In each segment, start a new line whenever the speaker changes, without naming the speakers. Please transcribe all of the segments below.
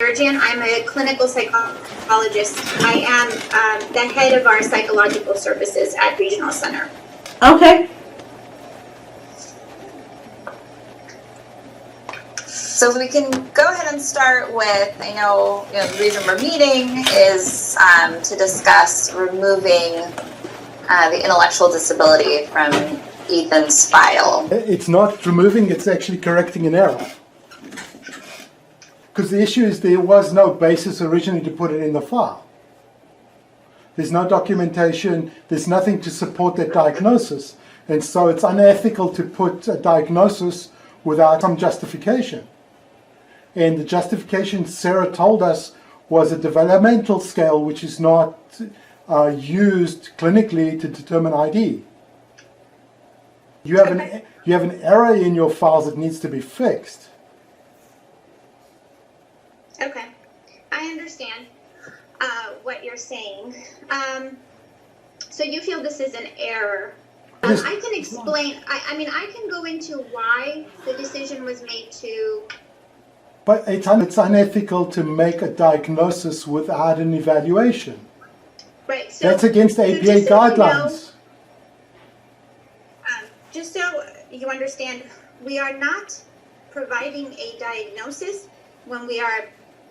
Gyurjyan. I'm a clinical psychologist. I am the head of our psychological services at Regional Center.
Okay.
So we can go ahead and start with, I know, the reason we're meeting is to discuss removing the intellectual disability from Ethan's file.
It's not removing, it's actually correcting an error. Because the issue is there was no basis originally to put it in the file. There's no documentation, there's nothing to support that diagnosis. And so it's unethical to put a diagnosis without some justification. And the justification Sarah told us was a developmental scale which is not used clinically to determine ID. You have an error in your files that needs to be fixed.
Okay, I understand what you're saying. So you feel this is an error. I can explain, I mean, I can go into why the decision was made to...
But it's unethical to make a diagnosis without an evaluation.
Right. So,
that's against APA guidelines.
Just so you understand, we are not providing a diagnosis when we are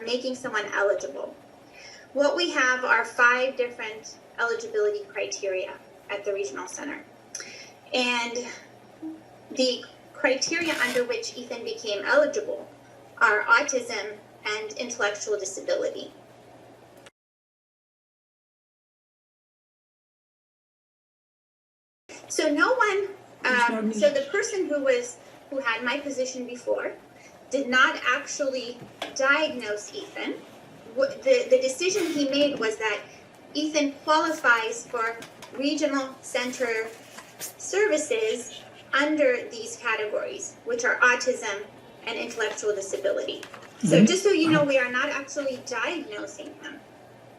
making someone eligible. What we have are 5 different eligibility criteria at the Regional Center. And the criteria under which Ethan became eligible are autism and intellectual disability. So no one, so the person who had my position before did not actually diagnose Ethan. The decision he made was that Ethan qualifies for regional center services under these categories, which are autism and intellectual disability. So just so you know, we are not actually diagnosing him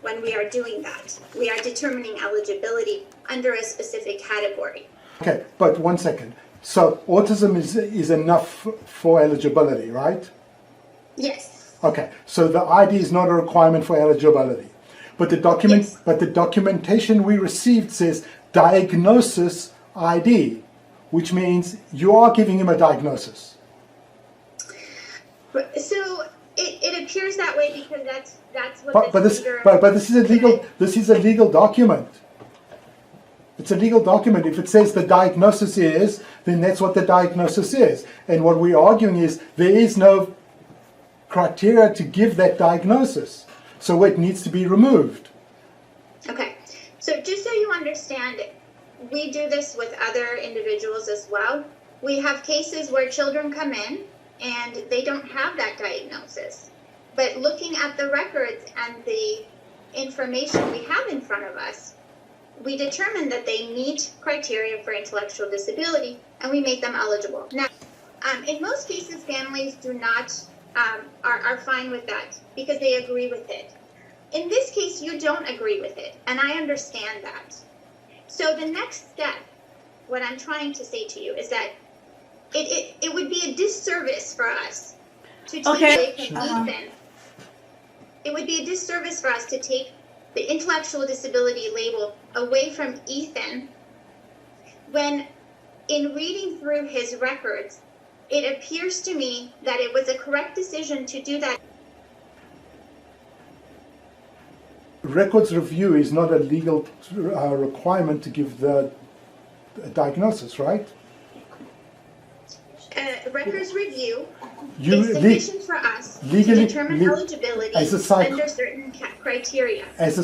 when we are doing that. We are determining eligibility under a specific category.
Okay, but one second. So autism is enough for eligibility, right?
Yes.
Okay, so the ID is not a requirement for eligibility. But the documentation we received says diagnosis ID, which means you are giving him a diagnosis.
So it appears that way because that's what
but this is a legal document. It's a legal document. If it says the diagnosis is, then that's what the diagnosis is. And what we're arguing is there is no criteria to give that diagnosis. So it needs to be removed.
Okay. So just so you understand, we do this with other individuals as well. We have cases where children come in and they don't have that diagnosis. But looking at the records and the information we have in front of us, we determine that they meet criteria for intellectual disability and we make them eligible. Now, in most cases, families do not, are fine with that because they agree with it. In this case, you don't agree with it, and I understand that. So the next step, what I'm trying to say to you is that it would be a disservice for us to take away from Ethan. It would be a disservice for us to take the intellectual disability label away from Ethan when, in reading through his records, it appears to me that it was a correct decision to do that.
Records review is not a legal requirement to give the diagnosis, right?
Records review is sufficient for us to determine eligibility under certain criteria. As a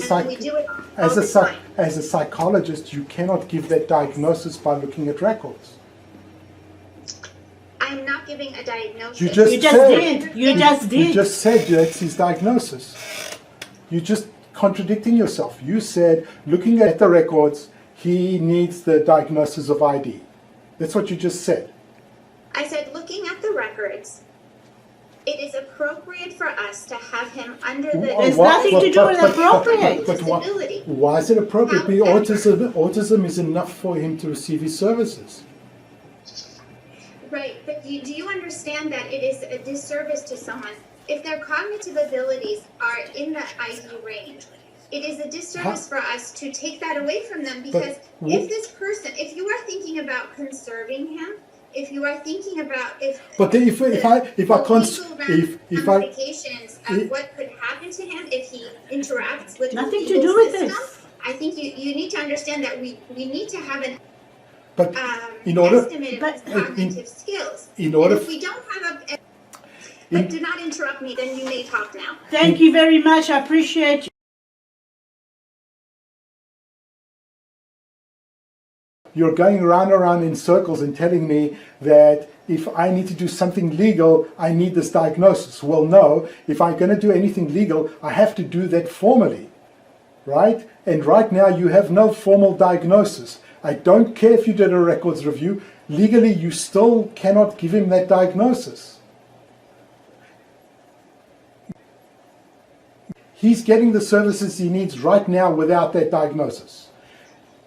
psychologist, you cannot give that diagnosis by looking at records.
I'm not giving a diagnosis.
You just did. You
just said that's his diagnosis. You're just contradicting yourself. You said, looking at the records, he needs the diagnosis of ID. That's what you just said.
I said, looking at the records, it is appropriate for us to have him under the...
There's nothing to do with appropriate.
Disability.
Why is it appropriate? Autism is enough for him to receive his services.
Right, but do you understand that it is a disservice to someone if their cognitive abilities are in the ID range, it is a disservice for us to take that away from them, because if this person, if you are thinking about conserving him, if you are thinking about ramifications of what could happen to him if he interacts with
nothing
the
to
legal
do with
system,
this.
I think you need to understand that we need to have an estimate of his cognitive skills. If we don't have but do not interrupt me, then you may talk now.
Thank you very much. I appreciate you.
You're going round and round in circles and telling me that if I need to do something legal, I need this diagnosis. Well, no, if I'm going to do anything legal, I have to do that formally, right? And right now you have no formal diagnosis. I don't care if you did a records review. Legally, you still cannot give him that diagnosis. He's getting the services he needs right now without that diagnosis.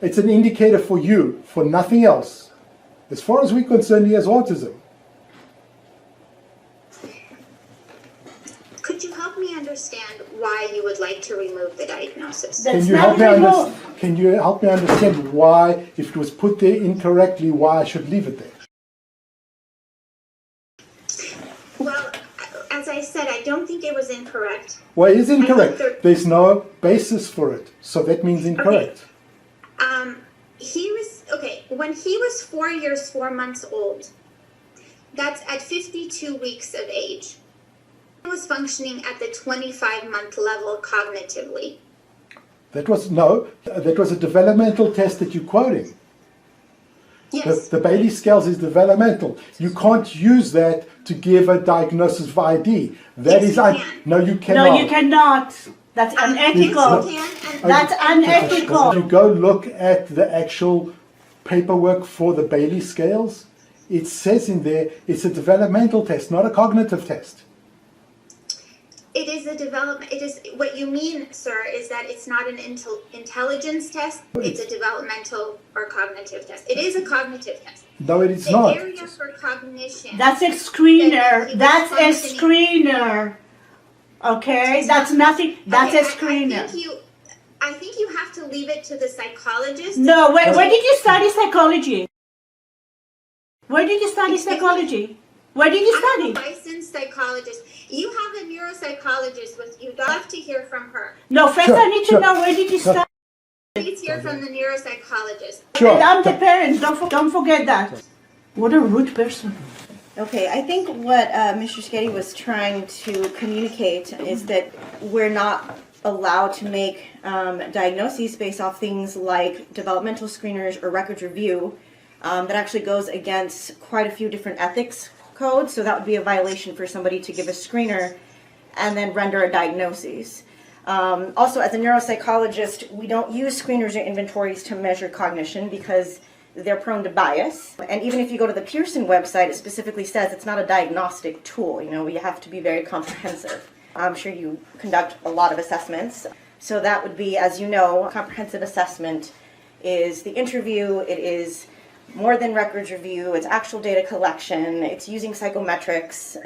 It's an indicator for you, for nothing else. As far as we're concerned, he has autism.
Could you help me understand why you would like to remove the diagnosis?
Can you help me understand why, if it was put there incorrectly, why I should leave it there?
Well, as I said, I don't think it was incorrect.
Well, it is incorrect. There's no basis for it, so that means incorrect.
When he was 4 years, 4 months old, that's at 52 weeks of age. He was functioning at the 25-month level cognitively.
That was a developmental test that you're quoting.
Yes.
The Bailey scales is developmental. You can't use that to give a diagnosis of ID.
Yes, you can.
No, you cannot.
No, you cannot. That's unethical. That's unethical.
If you go look at the actual paperwork for the Bailey scales, it says in there it's a developmental test, not a cognitive test.
It is a development. It is what you mean, sir, is that it's not an intelligence test. It's a developmental or cognitive test. It is a cognitive test.
No, it is not.
The area for cognition.
That's a screener. That's a screener. Okay, that's nothing. That's a screener.
I think you have to leave it to the psychologist.
No, where did you study psychology? Where did you study psychology? Where did you study?
I'm a licensed psychologist. You have a neuropsychologist with you. You'll have to hear from her.
No, first I need to know where did you study?
Please hear from the neuropsychologist.
And I'm the parents. Don't forget that. What a rude person.
Okay, I think what Mr. Sketty was trying to communicate is that we're not allowed to make diagnoses based off things like developmental screeners or records review. That actually goes against quite a few different ethics codes, so that would be a violation for somebody to give a screener and then render a diagnosis. Also, as a neuropsychologist, we don't use screeners or inventories to measure cognition because they're prone to bias. And even if you go to the Pearson website, it specifically says it's not a diagnostic tool. You know, you have to be very comprehensive. I'm sure you conduct a lot of assessments. So that would be, as you know, comprehensive assessment is the interview, it is more than records review, it's actual data collection, it's using psychometrics,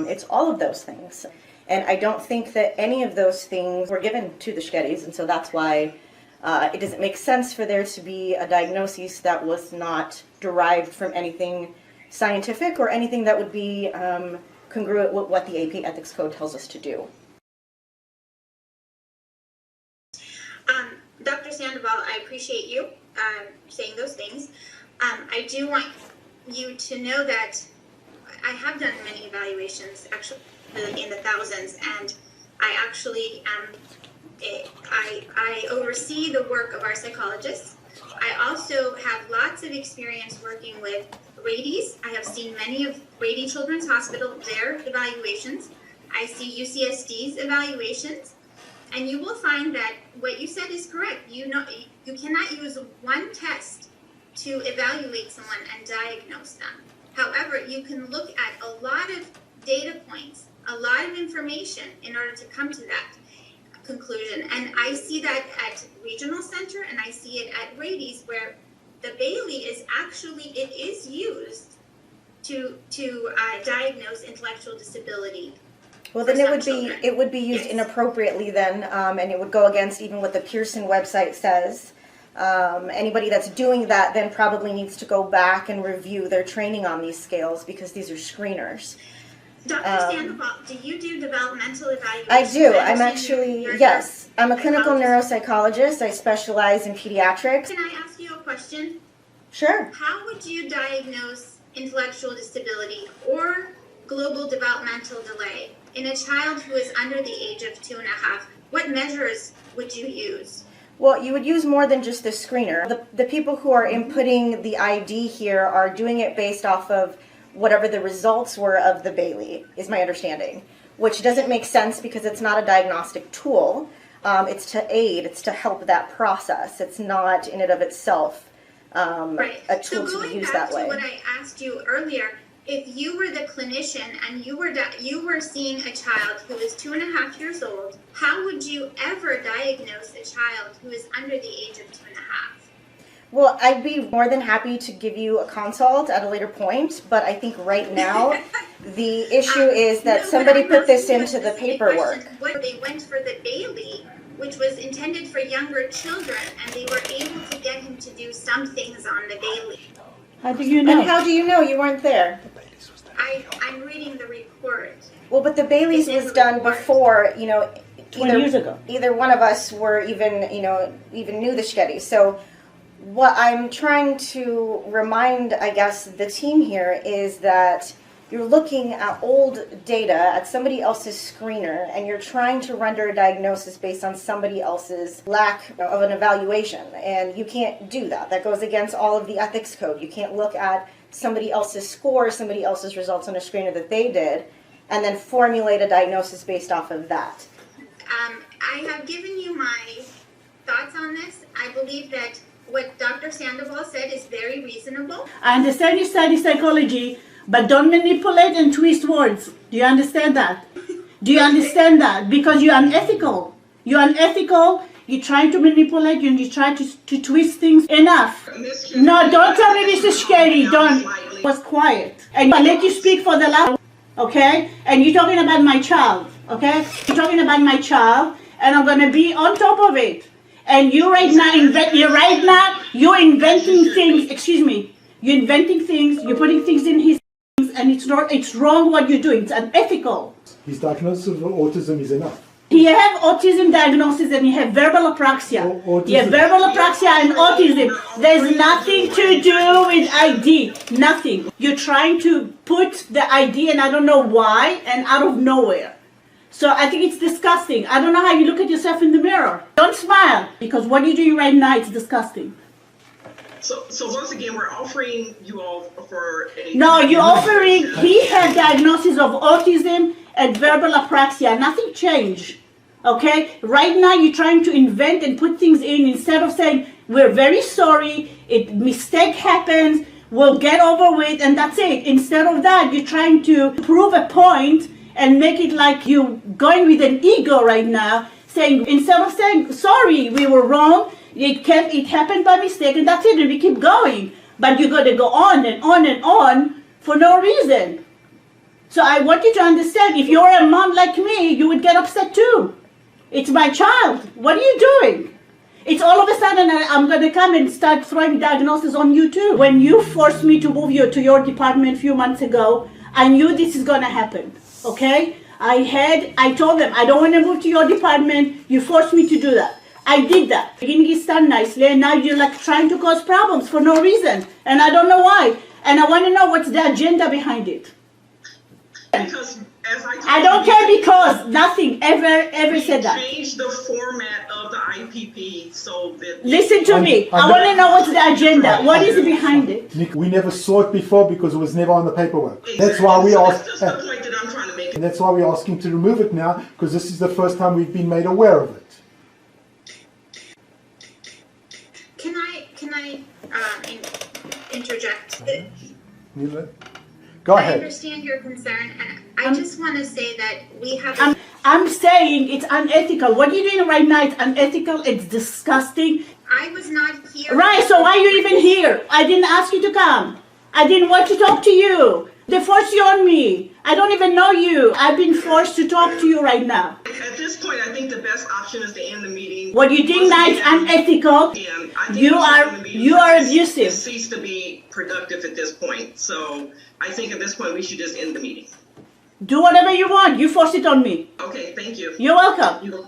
it's all of those things. And I don't think that any of those things were given to the Shkeddies, and so that's why it doesn't make sense for there to be a diagnosis that was not derived from anything scientific or anything that would be congruent with what the AP Ethics Code tells us to do.
Dr. Sandoval, I appreciate you saying those things. I do want you to know that I have done many evaluations, actually in the thousands, and I actually I oversee the work of our psychologists. I also have lots of experience working with Rady's. I have seen many of Rady Children's Hospital, their evaluations. I see UCSD's evaluations. And you will find that what you said is correct. You cannot use one test to evaluate someone and diagnose them. However, you can look at a lot of data points, a lot of information in order to come to that conclusion. And I see that at Regional Center and I see it at Rady's, where the Bailey is actually, it is used to diagnose intellectual disability
Well,
for
then
some
it would be used
Yes.
inappropriately then, and it would go against even what the Pearson website says. Anybody that's doing that then probably needs to go back and review their training on these scales because these are screeners.
Dr. Sandoval, do you do developmental evaluation?
I do. I'm
understand
actually,
you're
yes, I'm a clinical
psychologist.
neuropsychologist. I specialize in pediatrics.
Can I ask you a question?
Sure.
How would you diagnose intellectual disability or global developmental delay in a child who is under the age of 2.5? What measures would you use?
Well, you would use more than just the screener. The people who are inputting the ID here are doing it based off of whatever the results were of the Bailey, is my understanding, which doesn't make sense because it's not a diagnostic tool. It's to aid, it's to help that process. It's not in and of itself
Right.
a tool
So
to be
going
used
back
that way.
to what I asked you earlier, if you were the clinician and you were seeing a child who is 2.5 years old, how would you ever diagnose a child who is under the age of 2.5?
Well, I'd be more than happy to give you a consult at a later point, but I think right now the issue is that
No,
somebody
what I'm
put this
asking
into
was
the
specific
paperwork.
question. What they went for the Bailey, which was intended for younger children, and they were able to get him to do some things on the Bailey.
How do you
And
know?
how do you know you weren't there?
I'm reading the report.
Well, but the Bailey's
It's in
was
the
done
report.
before,
20 years ago.
Either one of us were even knew the Shketty. So what I'm trying to remind, I guess, the team here is that you're looking at old data at somebody else's screener and you're trying to render a diagnosis based on somebody else's lack of an evaluation. And you can't do that. That goes against all of the ethics code. You can't look at somebody else's score, somebody else's results on a screener that they did, and then formulate a diagnosis based off of that.
I have given you my thoughts on this. I believe that what Dr. Sandoval said is very reasonable.
I understand you study psychology, but don't manipulate and twist words. Do you understand that? Do you understand that? Because you're unethical. You're unethical. You're trying to manipulate. You try to twist things. Enough. No, don't tell me, Mr. Shketty. Don't. Was quiet. And I let you speak for the last. Okay? And you're talking about my child. Okay? You're talking about my child, and I'm gonna be on top of it. And you right now, you're inventing things. Excuse me. You're inventing things. You're putting things in his things, and it's wrong what you're doing. It's unethical.
His diagnosis of autism is enough.
You have autism diagnosis and you have verbal apraxia. You have verbal apraxia and autism. There's nothing to do with ID. Nothing. You're trying to put the ID, and I don't know why, and out of nowhere. So I think it's disgusting. I don't know how you look at yourself in the mirror. Don't smile, because what you're doing right now is disgusting.
So once again, we're offering you all for a...
No, you're offering, he had diagnosis of autism and verbal apraxia. Nothing changed. Okay? Right now you're trying to invent and put things in instead of saying, we're very sorry, mistake happens, we'll get over with, and that's it. Instead of that, you're trying to prove a point and make it like you're going with an ego right now, saying, instead of saying, sorry, we were wrong, it happened by mistake, and that's it, and we keep going. But you're going to go on and on and on for no reason. So I want you to understand, if you're a mom like me, you would get upset too. It's my child. What are you doing? It's all of a sudden I'm going to come and start throwing diagnoses on you too. When you forced me to move you to your department a few months ago, I knew this is going to happen. Okay? I told them, I don't want to move to your department. You forced me to do that. I did that. Beginning is done nicely, and now you're like trying to cause problems for no reason. And I don't know why. And I want to know what's the agenda behind it.
Because as
I don't care, because nothing ever said that.
Change the format of the IPP so that...
Listen to me. I want to know what's the agenda. What is behind it?
Nick, we never saw it before because it was never on the paperwork. That's why we
That's
asked.
the point that I'm trying to make.
And that's why we're asking to remove it now, because this is the first time we've been made aware of it.
Can I interject?
Go
I
ahead.
understand your concern, and I just want to say that we have.
I'm saying it's unethical. What you're doing right now is unethical. It's disgusting.
I was not here.
Right, so why are you even here? I didn't ask you to come. I didn't want to talk to you. They force you on me. I don't even know you. I've been forced to talk to you right now.
At this point, I think the best option is to end the meeting.
What you're doing now is unethical.
And I think
You
we should
are-
end the meeting
you are
because
abusive.
It ceased to be productive at this point. So I think at this point we should just end the meeting.
Do whatever you want. You force it on me.
Okay, thank you.
You're welcome.
You-